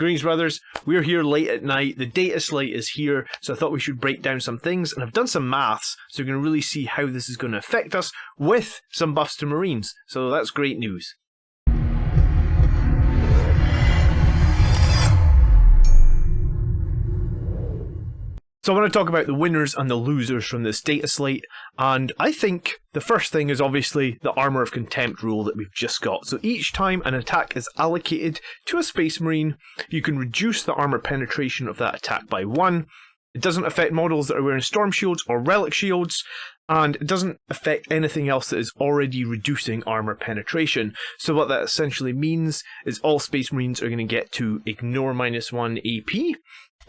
Greetings, brothers. We're here late at night. The Dataslate is here, so I thought we should break down some things, and I've done some maths, so you're going to really see how this is going to affect us with some buffs to Marines. So that's great news. So I want to talk about the winners and the losers from this Dataslate, and I think the first thing is obviously the Armour of Contempt rule that we've just got. So each time an attack is allocated to a Space Marine, you can reduce the armour penetration of that attack by 1. It doesn't affect models that are wearing Storm Shields or Relic Shields, and it doesn't affect anything else that is already reducing armour penetration. So what that essentially means is all Space Marines are going to get to ignore -1 AP,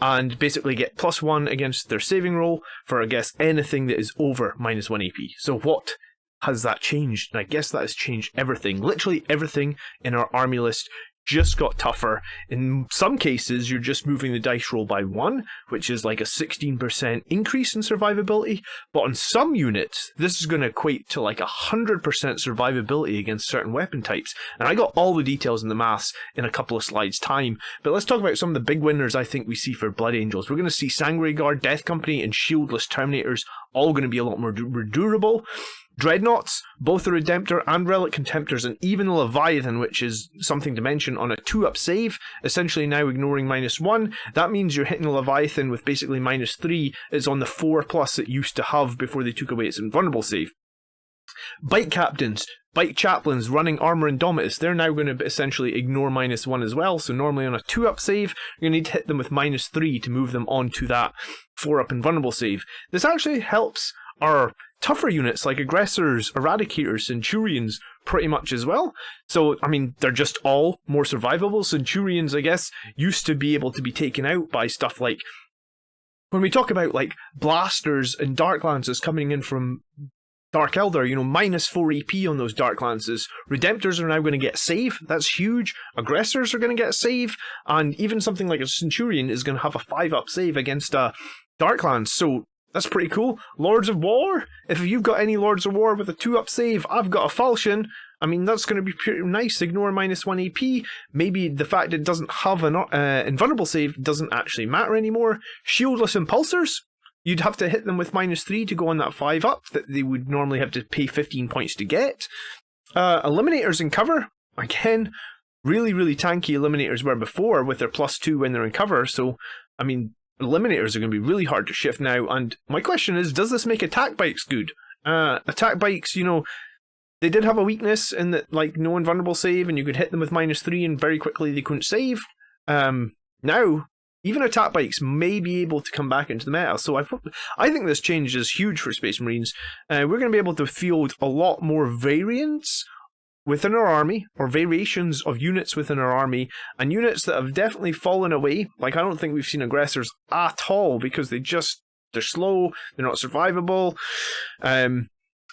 and basically get +1 against their saving roll for, I guess, anything that is over -1 AP. So what has that changed? And I guess that has changed everything. Literally everything in our army list just got tougher. In some cases, you're just moving the dice roll by 1, which is like a 16% increase in survivability. But on some units, this is going to equate to like 100% survivability against certain weapon types. And I got all the details in the maths in a couple of slides' time. But let's talk about some of the big winners I think we see for Blood Angels. We're going to see Sanguinary Guard, Death Company, and Shieldless Terminators all going to be a lot more durable. Dreadnoughts, both the Redemptor and Relic Contemptors, and even the Leviathan, which is something to mention, on a 2-up save, essentially now ignoring -1. That means you're hitting the Leviathan with basically -3. It's on the 4+ it used to have before they took away its invulnerable save. Bike Captains, Bike Chaplains running Armour Indomitus, they're now going to essentially ignore -1 as well, so normally on a 2-up save, you're going to need to hit them with -3 to move them onto that 4-up invulnerable save. This actually helps our tougher units like Aggressors, Eradicators, Centurions pretty much as well. So, I mean, they're just all more survivable. Centurions, I guess, used to be able to be taken out by stuff like, when we talk about like Blasters and Dark Lances coming in from Dark Elder, you know, -4 EP on those Dark Lances. Redemptors are now going to get save, that's huge. Aggressors are going to get save, and even something like a Centurion is going to have a 5-up save against a Dark Lance, so that's pretty cool. Lords of War, if you've got any Lords of War with a 2-up save, I've got a Falchion, I mean, that's going to be pretty nice. Ignore -1 AP. Maybe the fact it doesn't have an invulnerable save doesn't actually matter anymore. Shieldless Impulsors, you'd have to hit them with -3 to go on that 5-up that they would normally have to pay 15 points to get. Eliminators in cover, again, really, really tanky Eliminators were before with their +2 when they're in cover, so, I mean, Eliminators are going to be really hard to shift now, and my question is, does this make attack bikes good? Attack bikes, you know, they did have a weakness in that, like, no invulnerable save, and you could hit them with -3 and very quickly they couldn't save. Now, even attack bikes may be able to come back into the meta, so I think this change is huge for Space Marines. We're going to be able to field a lot more variants within our army, or variations of units within our army, and units that have definitely fallen away. Like, I don't think we've seen Aggressors at all, because they're slow, they're not survivable.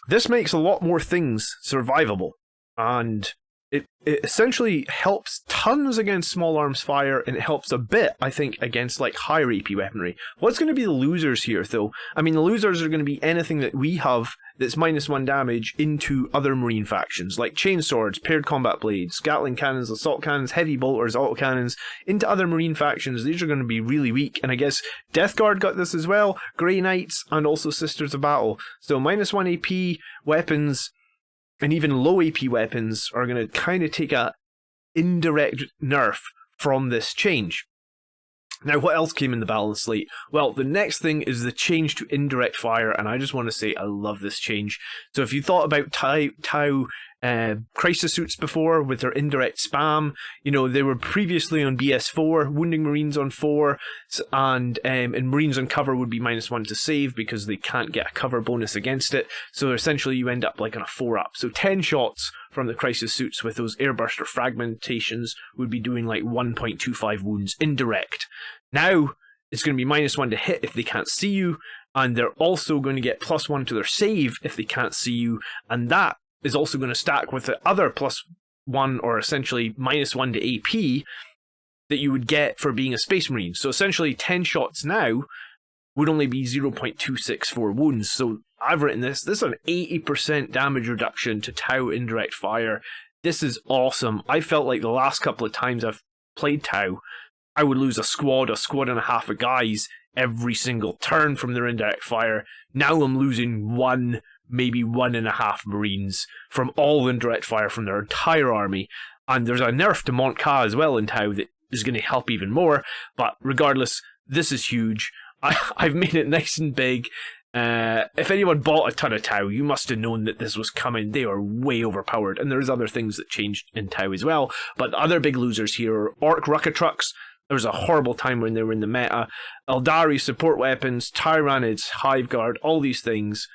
This makes a lot more things survivable, and it essentially helps tons against small arms fire, and it helps a bit, I think, against like higher AP weaponry. What's going to be the losers here, though? I mean, the losers are going to be anything that we have that's -1 damage into other Marine factions, like chainswords, paired combat blades, Gatling cannons, assault cannons, heavy bolters, autocannons, into other Marine factions. These are going to be really weak, and I guess Death Guard got this as well, Grey Knights, and also Sisters of Battle. So -1 AP weapons, and even low AP weapons, are going to kind of take a indirect nerf from this change. Now, what else came in the balance slate? Well, the next thing is the change to indirect fire, and I just want to say I love this change. So if you thought about Tau crisis suits before with their indirect spam, you know, they were previously on BS4, wounding Marines on 4, and Marines on cover would be -1 to save because they can't get a cover bonus against it, so essentially you end up like on a 4-up. So 10 shots from the crisis suits with those airburst or fragmentations would be doing like 1.25 wounds indirect. Now it's going to be -1 to hit if they can't see you, and they're also going to get +1 to their save if they can't see you, and that is also going to stack with the other +1, or essentially -1 to AP, that you would get for being a Space Marine. So essentially 10 shots now would only be 0.264 wounds. So I've written this is an 80% damage reduction to Tau indirect fire. This is awesome. I felt like the last couple of times I've played Tau, I would lose a squad and a half of guys every single turn from their indirect fire. Now I'm losing one, maybe 1.5 Marines from all indirect fire from their entire army. And there's a nerf to Montcalm as well in Tau that is going to help even more. But regardless, this is huge. I've made it nice and big. If anyone bought a ton of Tau, you must have known that this was coming. They are way overpowered. And there's other things that changed in Tau as well. But the other big losers here are Orc Rucka Trucks. There was a horrible time when they were in the meta. Eldari support weapons, Tyranids, Hive Guard, all these things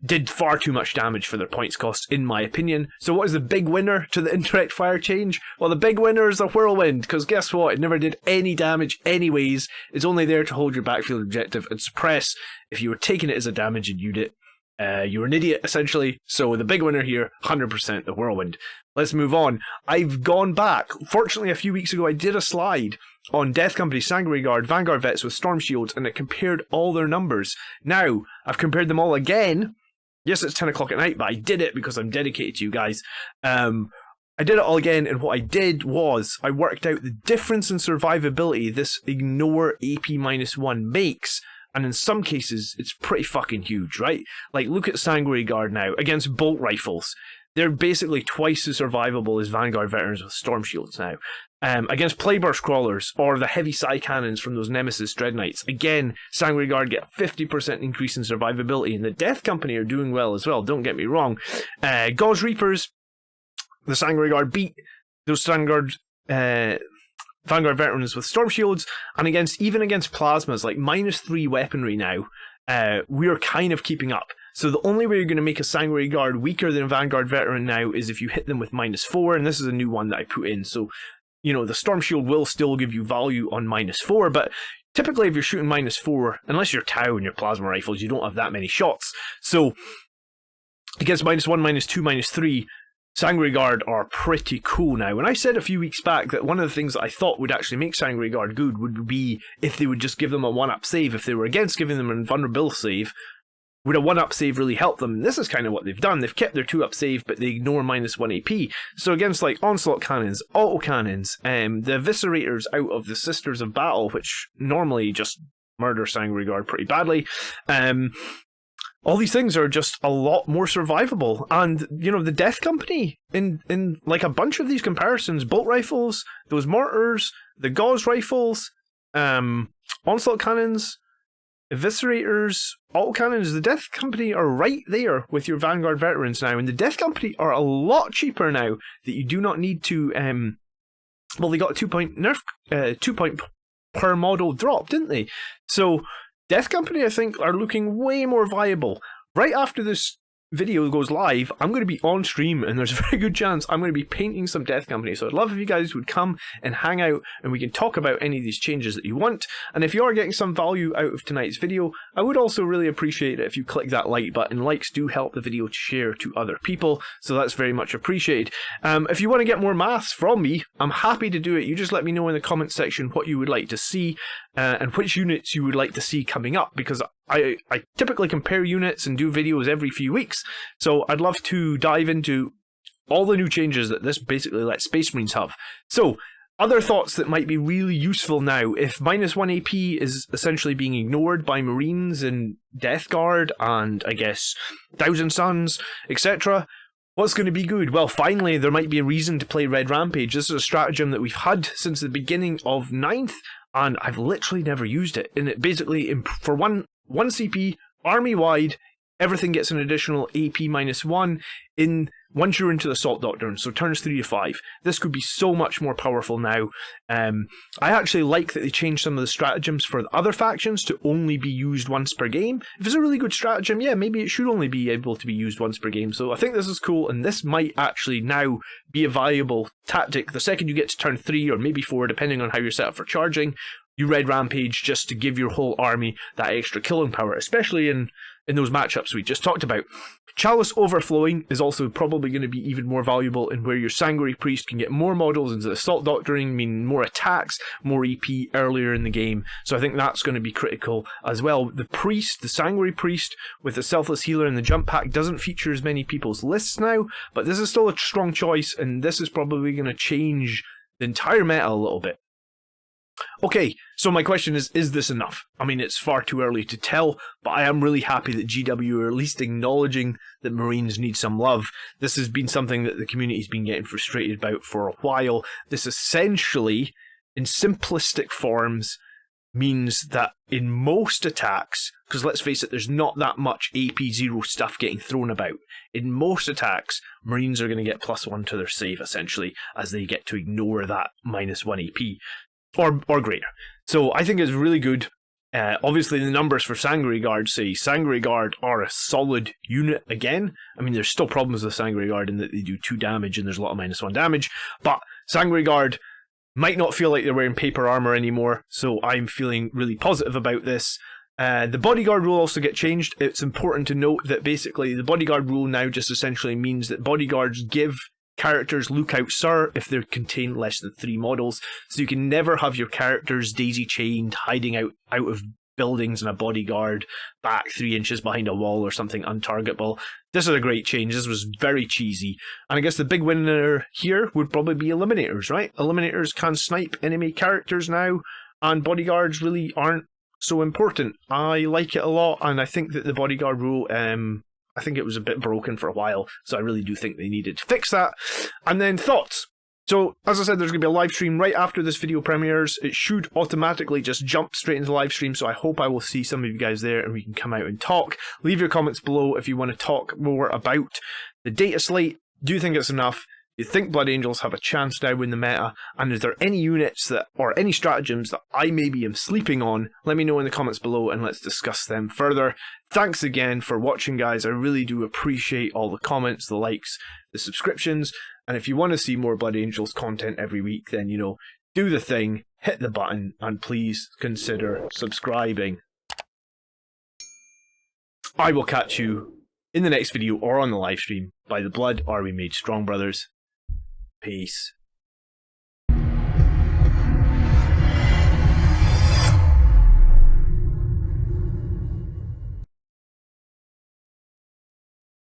did far too much damage for their points cost, in my opinion. So what is the big winner to the indirect fire change? Well, the big winner is the Whirlwind, because guess what? It never did any damage anyways. It's only there to hold your backfield objective and suppress. If you were taking it as a damaging unit, you were an idiot, essentially. So the big winner here, 100% the Whirlwind. Let's move on. I've gone back. Fortunately, a few weeks ago, I did a slide on Death Company, Sanguinary Guard, Vanguard Vets with Storm Shields, and it compared all their numbers. Now, I've compared them all again. Yes, it's 10 o'clock at night, but I did it because I'm dedicated to you guys. I did it all again, and what I did was I worked out the difference in survivability this ignore AP -1 makes, and in some cases, it's pretty fucking huge, right? Like, look at Sanguinary Guard now, against bolt rifles. They're basically twice as survivable as Vanguard Veterans with Storm Shields now. Against Playburst Crawlers, or the heavy Psy Cannons from those Nemesis Dread Knights, again, Sanguinary Guard get a 50% increase in survivability, and the Death Company are doing well as well, don't get me wrong. Gauze Reapers, the Sanguinary Guard beat those Vanguard Veterans with Storm Shields, and even against Plasmas, like -3 weaponry now, we're kind of keeping up. So the only way you're going to make a Sanguinary Guard weaker than a Vanguard Veteran now is if you hit them with -4, and this is a new one that I put in. So, you know, the Storm Shield will still give you value on -4, but typically if you're shooting -4, unless you're Tau and your Plasma Rifles, you don't have that many shots. So against -1, -2, -3, Sanguinary Guard are pretty cool now. And I said a few weeks back that one of the things that I thought would actually make Sanguinary Guard good would be if they would just give them a 1-up save. If they were against giving them an invulnerability save, would a 1-up save really help them? And this is kind of what they've done. They've kept their 2-up save, but they ignore -1 AP. So against like Onslaught Cannons, Auto Cannons, the Eviscerators out of the Sisters of Battle, which normally just murder Sanguinary Guard pretty badly, all these things are just a lot more survivable. And, you know, the Death Company, in like a bunch of these comparisons, bolt rifles, those mortars, the gauze rifles, Onslaught Cannons, Eviscerators, autocannons, the Death Company are right there with your Vanguard Veterans now, and the Death Company are a lot cheaper now that you do not need to, well, they got a 2-point nerf, 2-point per model drop, didn't they? So, Death Company, I think, are looking way more viable. Right after this video goes live, I'm going to be on stream, and there's a very good chance I'm going to be painting some Death Company. So I'd love if you guys would come and hang out, and we can talk about any of these changes that you want. And if you are getting some value out of tonight's video, I would also really appreciate it if you click that like button. Likes do help the video to share to other people, so that's very much appreciated. If you want to get more maths from me, I'm happy to do it. You just let me know in the comment section what you would like to see, and which units you would like to see coming up, because I typically compare units and do videos every few weeks, so I'd love to dive into all the new changes that this basically lets Space Marines have. So, other thoughts that might be really useful now. If -1 AP is essentially being ignored by Marines and Death Guard and, I guess, Thousand Suns, etc., what's going to be good? Well, finally, there might be a reason to play Red Rampage. This is a stratagem that we've had since the beginning of 9th, and I've literally never used it. And it basically, for one CP, army-wide, everything gets an additional AP -1 once you're into the Assault Doctrine, so turns 3 to 5. This could be so much more powerful now. I actually like that they changed some of the stratagems for the other factions to only be used once per game. If it's a really good stratagem, yeah, maybe it should only be able to be used once per game. So I think this is cool, and this might actually now be a valuable tactic. The second you get to turn 3 or maybe 4, depending on how you're set up for charging, you Red Rampage just to give your whole army that extra killing power, especially in those matchups we just talked about. Chalice Overflowing is also probably going to be even more valuable in where your Sanguinary Priest can get more models into the Assault Doctrine, meaning more attacks, more EP earlier in the game. So I think that's going to be critical as well. The Priest, the Sanguinary Priest with the Selfless Healer and the Jump Pack doesn't feature as many people's lists now, but this is still a strong choice, and this is probably going to change the entire meta a little bit. Okay, so my question is this enough? I mean, it's far too early to tell, but I am really happy that GW are at least acknowledging that Marines need some love. This has been something that the community's been getting frustrated about for a while. This essentially, in simplistic forms, means that in most attacks, because let's face it, there's not that much AP0 stuff getting thrown about. In most attacks, Marines are going to get +1 to their save, essentially, as they get to ignore that -1 AP, or greater. So I think it's really good. Obviously, the numbers for Sangre Guard say Sangre Guard are a solid unit again. I mean, there's still problems with Sangre Guard in that they do 2 damage and there's a lot of -1 damage, but Sangre Guard might not feel like they're wearing paper armor anymore, so I'm feeling really positive about this. The Bodyguard rule also get changed. It's important to note that basically the Bodyguard rule now just essentially means that Bodyguards give characters lookout sir if they contain less than 3 models, so you can never have your characters daisy-chained, hiding out of buildings in a bodyguard, back 3 inches behind a wall or something untargetable. This is a great change. This was very cheesy. And I guess the big winner here would probably be Eliminators, right? Eliminators can snipe enemy characters now, and Bodyguards really aren't so important. I like it a lot, and I think that the Bodyguard rule, I think it was a bit broken for a while, so I really do think they needed to fix that. And then thoughts. So, as I said, there's going to be a live stream right after this video premieres. It should automatically just jump straight into the live stream, so I hope I will see some of you guys there and we can come out and talk. Leave your comments below if you want to talk more about the Dataslate. Do you think it's enough? Do you think Blood Angels have a chance now in the meta? And is there any units that, or any stratagems that I maybe am sleeping on? Let me know in the comments below and let's discuss them further. Thanks again for watching, guys. I really do appreciate all the comments, the likes, the subscriptions. And if you want to see more Blood Angels content every week, then, you know, do the thing, hit the button, and please consider subscribing. I will catch you in the next video or on the live stream. By the blood are we made strong, brothers. Peace.